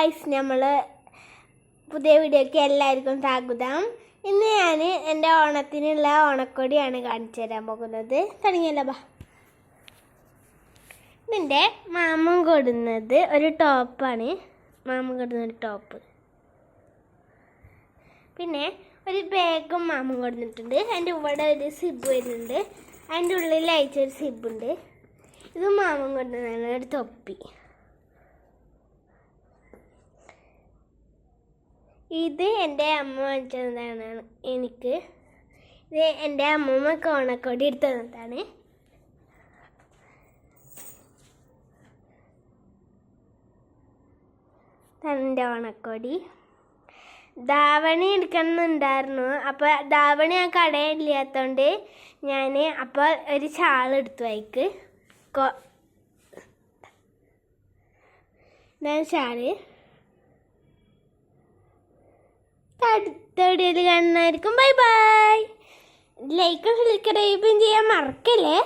Guys, നമ്മൾ പുതിയ വീഡിയോയ്ക്ക് എല്ലാവർക്കും സ്വാഗതം. ഇന്ന് ഞാൻ എൻ്റെ ഓണത്തിനുള്ള ഓണക്കൊടിയാണ് കാണിച്ചു തരാൻ പോകുന്നത്. തുടങ്ങിയല്ലോ ബാ. ഇതിൻ്റെ മാമൻ കൊടുന്നത് ഒരു ടോപ്പാണ്. മാമൻ കൊടുന്ന ഒരു ടോപ്പ്, പിന്നെ ഒരു ബാഗും മാമൻ കൊടുത്തിട്ടുണ്ട്. അതിൻ്റെ ഇവിടെ ഒരു സിബ് വരുന്നുണ്ട്. അതിൻ്റെ ഉള്ളിൽ അയച്ചൊരു സിബുണ്ട്. ഇത് മാമൻ കൊടുന്നതാണ് ഒരു തൊപ്പി. ഇത് എൻ്റെ അമ്മ വാങ്ങിച്ചതാണ് എനിക്ക്. ഇത് എൻ്റെ അമ്മമ്മക്ക് ഓണക്കൊടി എടുത്ത് തന്നതാണ്. എൻ്റെ ഓണക്കൊടി. ധാവണി എടുക്കണമെന്നുണ്ടായിരുന്നു. അപ്പോൾ ധാവണി ആ കടയില്ലാത്തതുകൊണ്ട് ഞാൻ അപ്പോൾ ഒരു ഷാൾ എടുത്തു. വൈക്ക് ഞാൻ ഷാള് അടുത്ത വീഡിയോയിൽ കാണുന്നതായിരിക്കും. Bye bye. ലൈക്കും സബ്സ്ക്രൈബും ചെയ്യാൻ മറക്കല്ലേ.